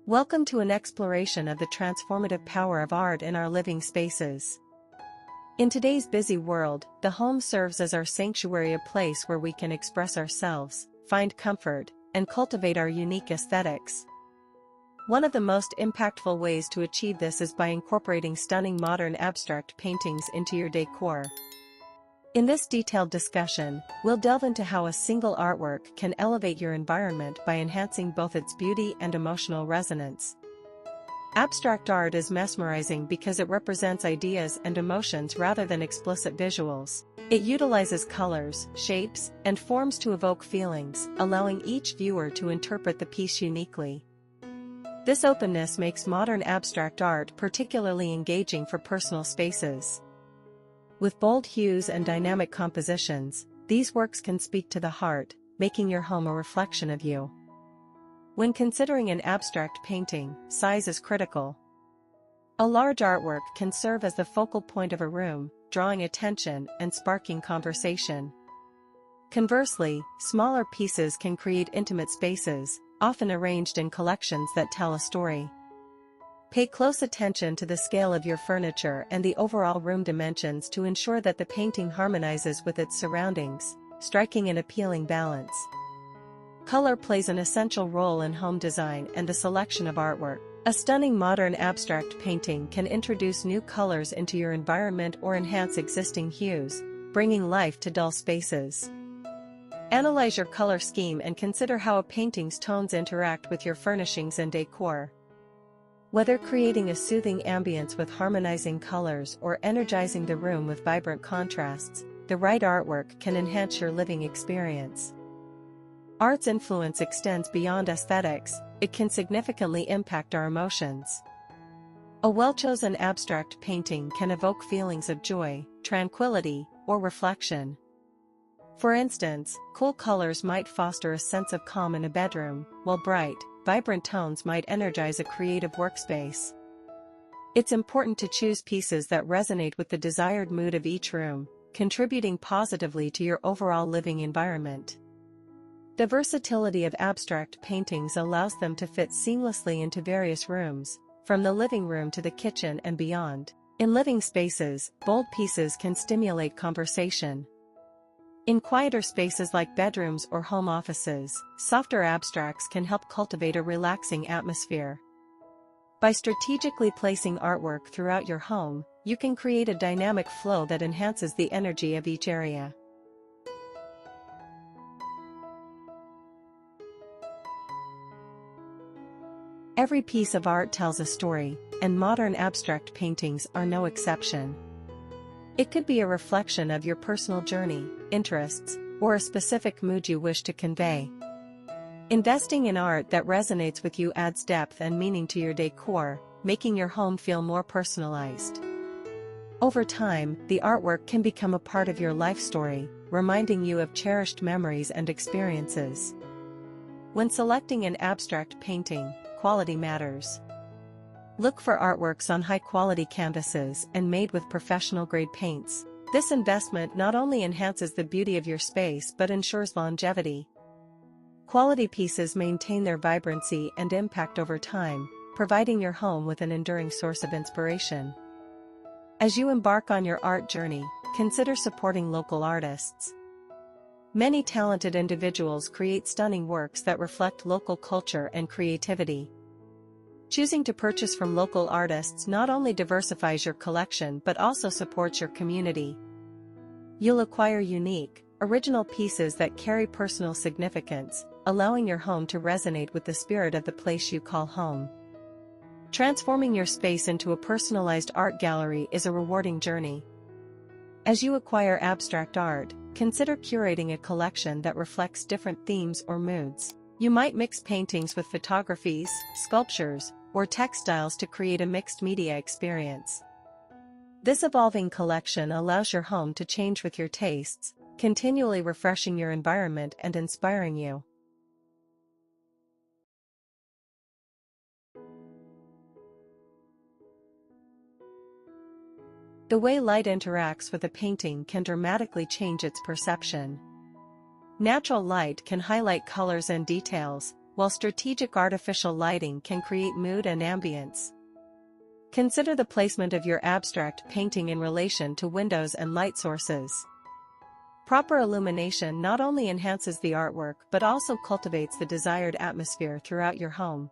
Welcome to an exploration of the transformative power of art in our living spaces. In today's busy world, the home serves as our sanctuary, a place where we can express ourselves, find comfort, and cultivate our unique aesthetics. One of the most impactful ways to achieve this is by incorporating stunning modern abstract paintings into your decor. In this detailed discussion, we'll delve into how a single artwork can elevate your environment by enhancing both its beauty and emotional resonance. Abstract art is mesmerizing because it represents ideas and emotions rather than explicit visuals. It utilizes colors, shapes, and forms to evoke feelings, allowing each viewer to interpret the piece uniquely. This openness makes modern abstract art particularly engaging for personal spaces. With bold hues and dynamic compositions, these works can speak to the heart, making your home a reflection of you. When considering an abstract painting, size is critical. A large artwork can serve as the focal point of a room, drawing attention and sparking conversation. Conversely, smaller pieces can create intimate spaces, often arranged in collections that tell a story. Pay close attention to the scale of your furniture and the overall room dimensions to ensure that the painting harmonizes with its surroundings, striking an appealing balance. Color plays an essential role in home design and the selection of artwork. A stunning modern abstract painting can introduce new colors into your environment or enhance existing hues, bringing life to dull spaces. Analyze your color scheme and consider how a painting's tones interact with your furnishings and decor. Whether creating a soothing ambience with harmonizing colors or energizing the room with vibrant contrasts, the right artwork can enhance your living experience. Art's influence extends beyond aesthetics; it can significantly impact our emotions. A well-chosen abstract painting can evoke feelings of joy, tranquility, or reflection. For instance, cool colors might foster a sense of calm in a bedroom, while bright, vibrant tones might energize a creative workspace. It's important to choose pieces that resonate with the desired mood of each room, contributing positively to your overall living environment. The versatility of abstract paintings allows them to fit seamlessly into various rooms, from the living room to the kitchen and beyond. In living spaces, bold pieces can stimulate conversation. In quieter spaces like bedrooms or home offices, softer abstracts can help cultivate a relaxing atmosphere. By strategically placing artwork throughout your home, you can create a dynamic flow that enhances the energy of each area. Every piece of art tells a story, and modern abstract paintings are no exception. It could be a reflection of your personal journey, interests, or a specific mood you wish to convey. Investing in art that resonates with you adds depth and meaning to your decor, making your home feel more personalized. Over time, the artwork can become a part of your life story, reminding you of cherished memories and experiences. When selecting an abstract painting, quality matters. Look for artworks on high-quality canvases and made with professional-grade paints. This investment not only enhances the beauty of your space but ensures longevity. Quality pieces maintain their vibrancy and impact over time, providing your home with an enduring source of inspiration. As you embark on your art journey, consider supporting local artists. Many talented individuals create stunning works that reflect local culture and creativity. Choosing to purchase from local artists not only diversifies your collection but also supports your community. You'll acquire unique, original pieces that carry personal significance, allowing your home to resonate with the spirit of the place you call home. Transforming your space into a personalized art gallery is a rewarding journey. As you acquire abstract art, consider curating a collection that reflects different themes or moods. You might mix paintings with photographies, sculptures, or textiles to create a mixed media experience. This evolving collection allows your home to change with your tastes, continually refreshing your environment and inspiring you. The way light interacts with a painting can dramatically change its perception. Natural light can highlight colors and details, while strategic artificial lighting can create mood and ambience. Consider the placement of your abstract painting in relation to windows and light sources. Proper illumination not only enhances the artwork but also cultivates the desired atmosphere throughout your home.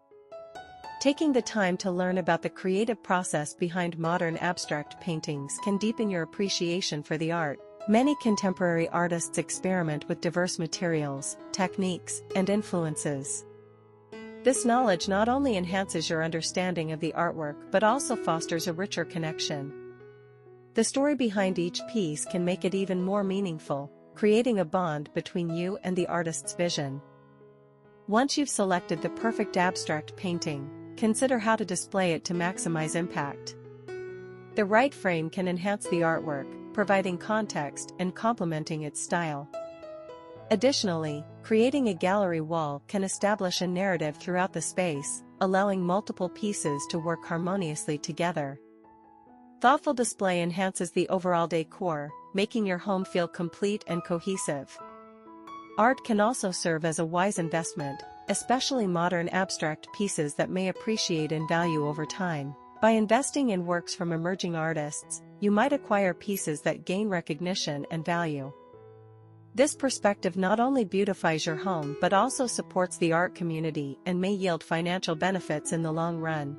Taking the time to learn about the creative process behind modern abstract paintings can deepen your appreciation for the art. Many contemporary artists experiment with diverse materials, techniques, and influences. This knowledge not only enhances your understanding of the artwork but also fosters a richer connection. The story behind each piece can make it even more meaningful, creating a bond between you and the artist's vision. Once you've selected the perfect abstract painting, consider how to display it to maximize impact. The right frame can enhance the artwork, providing context and complementing its style. Additionally, creating a gallery wall can establish a narrative throughout the space, allowing multiple pieces to work harmoniously together. Thoughtful display enhances the overall decor, making your home feel complete and cohesive. Art can also serve as a wise investment, especially modern abstract pieces that may appreciate in value over time. By investing in works from emerging artists, you might acquire pieces that gain recognition and value. This perspective not only beautifies your home but also supports the art community and may yield financial benefits in the long run.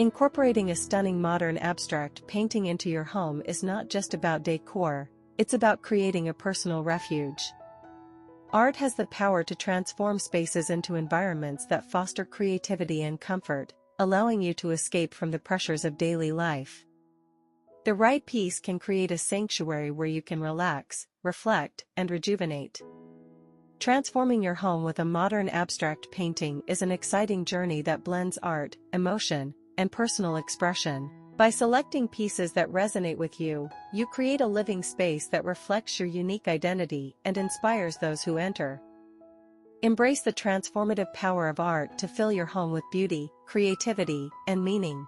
Incorporating a stunning modern abstract painting into your home is not just about decor, it's about creating a personal refuge. Art has the power to transform spaces into environments that foster creativity and comfort, allowing you to escape from the pressures of daily life. The right piece can create a sanctuary where you can relax, reflect, and rejuvenate. Transforming your home with a modern abstract painting is an exciting journey that blends art, emotion, and personal expression. By selecting pieces that resonate with you, you create a living space that reflects your unique identity and inspires those who enter. Embrace the transformative power of art to fill your home with beauty, creativity, and meaning.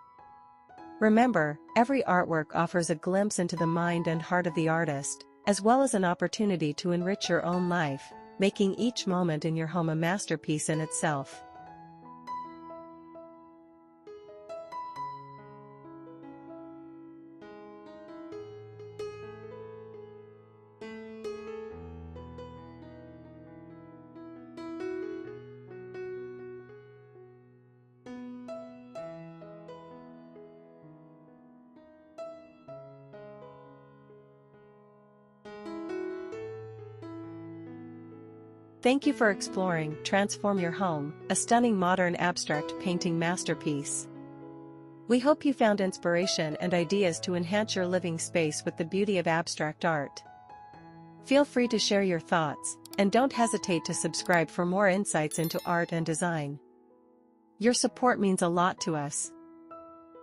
Remember, every artwork offers a glimpse into the mind and heart of the artist, as well as an opportunity to enrich your own life, making each moment in your home a masterpiece in itself. Thank you for exploring Transform Your Home, a stunning modern abstract painting masterpiece. We hope you found inspiration and ideas to enhance your living space with the beauty of abstract art. Feel free to share your thoughts, and don't hesitate to subscribe for more insights into art and design. Your support means a lot to us.